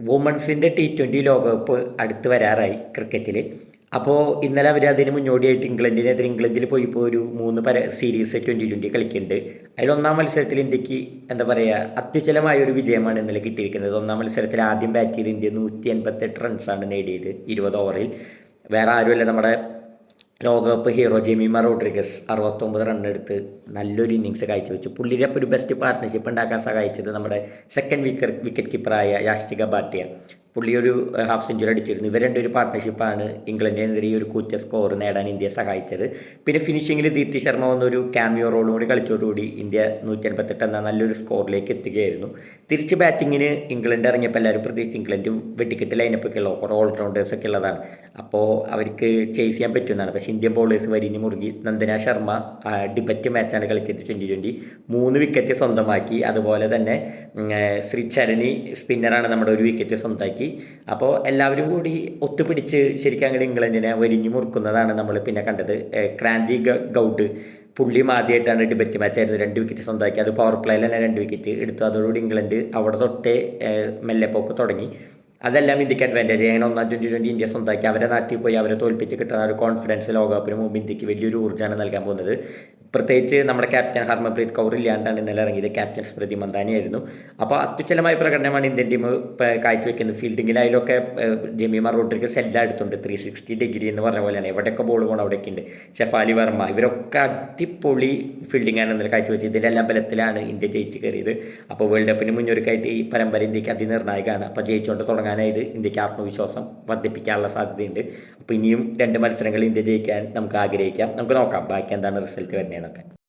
വുമൺസിൻ്റെ T20 ലോകകപ്പ് അടുത്ത് വരാറായി ക്രിക്കറ്റിൽ. അപ്പോൾ ഇന്നലെ അവർ അതിന് മുന്നോടിയായിട്ട് ഇംഗ്ലണ്ടിനെതിരെ ഇംഗ്ലണ്ടിൽ പോയിപ്പോൾ ഒരു 3 സീരീസ് 2020 കളിക്കുന്നുണ്ട്. അതിലൊന്നാം മത്സരത്തിൽ ഇന്ത്യക്ക് എന്താ പറയുക, അത്യുജ്വലമായ ഒരു വിജയമാണ് ഇന്നലെ കിട്ടിയിരിക്കുന്നത്. ഒന്നാം മത്സരത്തിൽ ആദ്യം ബാറ്റ് ചെയ്ത് ഇന്ത്യ 188 റൺസാണ് നേടിയത് 20 ഓവറിൽ. വേറെ ആരുമല്ല, നമ്മുടെ ലോകകപ്പ് ഹീറോ ജെമീമ റോഡ്രിഗസ് 69 റണ്ണെടുത്ത് നല്ലൊരു ഇന്നിങ്സ് കാഴ്ചവെച്ചു. പുള്ളിയുടെ ഒരു ബെസ്റ്റ് പാർട്ട്ണർഷിപ്പ് ഉണ്ടാക്കാൻ സഹായിച്ചത് നമ്മുടെ സെക്കൻഡ് വിക്കറ്റ് കീപ്പറായ യാഷ്റ്റിക ഭാട്ടിയ. പുള്ളി ഒരു ഹാഫ് സെഞ്ചുറി അടിച്ചിരുന്നു. ഇവർ രണ്ടൊരു പാർട്ട്ണർഷിപ്പാണ് ഇംഗ്ലണ്ടിനെതിരെ ഒരു കൂറ്റ സ്കോർ നേടാൻ ഇന്ത്യയെ സഹായിച്ചത്. പിന്നെ ഫിനിഷിങ്ങിൽ ദീപ്തി ശർമ്മ വന്നൊരു ക്യാമിയോ റോളും കൂടി കളിച്ചതോടുകൂടി ഇന്ത്യ 188 എന്ന നല്ലൊരു സ്കോറിലേക്ക് എത്തുകയായിരുന്നു. തിരിച്ച് ബാറ്റിങ്ങിന് ഇംഗ്ലണ്ട് ഇറങ്ങിയപ്പോൾ എല്ലാവരും പ്രതീക്ഷിച്ച് ഇംഗ്ലണ്ടും വെട്ടിക്കെട്ട് ലൈനപ്പൊക്കെ ഉള്ള കുറേ ഓൾറൗണ്ടേഴ്സൊക്കെ ഉള്ളതാണ്, അപ്പോൾ അവർക്ക് ചേസ് ചെയ്യാൻ പറ്റുന്നതാണ്. പക്ഷേ ഇന്ത്യൻ ബോളേഴ്സ് വരിഞ്ഞ് മുറുകി. നന്ദന ശർമ്മ ഡിബറ്റ് മാച്ചാണ് കളിച്ചത് 2020, 3 വിക്കറ്റ് സ്വന്തമാക്കി. അതുപോലെ തന്നെ ശ്രീചരണി സ്പിന്നറാണ് നമ്മുടെ ഒരു വിക്കറ്റ് സ്വന്തമാക്കി. അപ്പോൾ എല്ലാവരും കൂടി ഒത്തുപിടിച്ച് ശരിക്കും അങ്ങോട്ട് ഇംഗ്ലണ്ടിനെ വരിഞ്ഞു മുറുക്കുന്നതാണ് നമ്മൾ പിന്നെ കണ്ടത്. ക്രാന്തി ഗൗഡ് പുള്ളിയും ആദ്യമായിട്ടാണ് ഡിബറ്റ് മാച്ചായിരുന്നു 2 വിക്കറ്റ് സ്വന്തമാക്കി. അത് പവർ പ്ലേയിൽ തന്നെ 2 വിക്കറ്റ് എടുത്തു. അതോടുകൂടി ഇംഗ്ലണ്ട് അവിടെ തൊട്ടേ മെല്ലെപ്പോക്ക് തുടങ്ങി. അതെല്ലാം ഇന്ത്യക്ക് അഡ്വാൻറ്റേജ്. അങ്ങനെ ഒന്നാം 2020 ഇന്ത്യ സ്വന്തമാക്കി അവരെ നാട്ടിൽ പോയി അവരെ തോൽപ്പിച്ച് കിട്ടുന്ന ഒരു കോൺഫിഡൻസ് ലോകകപ്പിന് മുമ്പ് ഇന്ത്യക്ക് വലിയൊരു ഊർജ്ജമാണ് നൽകാൻ പോകുന്നത്. പ്രത്യേകിച്ച് നമ്മുടെ ക്യാപ്റ്റൻ ഹർമൻപ്രീത് കൗർ ഇല്ലാണ്ടാണ് ഇന്നലെ ഇറങ്ങിയത്. ക്യാപ്റ്റൻ സ്മൃതി മന്ദാനയായിരുന്നു. അപ്പോൾ അത്യുജ്വലമായ പ്രകടനമാണ് ഇന്ത്യൻ ടീം കാഴ്ചവെക്കുന്നത്. ഫീൽഡിങ്ങിലായാലൊക്കെ ജെമീമ റോഡ്രിഗസ് എല്ലാം എടുത്തുണ്ട്. 360 ഡിഗ്രി എന്ന് പറഞ്ഞ പോലെയാണ്. എവിടെയൊക്കെ ബോൾ പോകണം അവിടെയൊക്കെ ഉണ്ട്. ഷെഫാലി വർമ്മ ഇവരൊക്കെ അടിപൊളി ഫീൽഡിങ്ങാണ് ഇന്നലെ കാഴ്ചവെച്ചത്. ഇതിൻ്റെ എല്ലാം ബലത്തിലാണ് ഇന്ത്യ ജയിച്ച് കയറിയത്. അപ്പോൾ വേൾഡ് കപ്പിന് മുന്നൊരുക്കായിട്ട് ഈ പരമ്പര ഇന്ത്യക്ക് അതിനിർണായകമാണ്. അപ്പോൾ ജയിച്ചുകൊണ്ട് തുടങ്ങാനായത് ഇന്ത്യക്ക് ആത്മവിശ്വാസം വർദ്ധിപ്പിക്കാനുള്ള സാധ്യതയുണ്ട്. അപ്പോൾ ഇനിയും 2 മത്സരങ്ങൾ ഇന്ത്യ ജയിക്കാൻ നമുക്ക് ആഗ്രഹിക്കാം. നമുക്ക് നോക്കാം ബാക്കി എന്താണ് റിസൾട്ട് വരുന്നതെന്നൊക്കെ.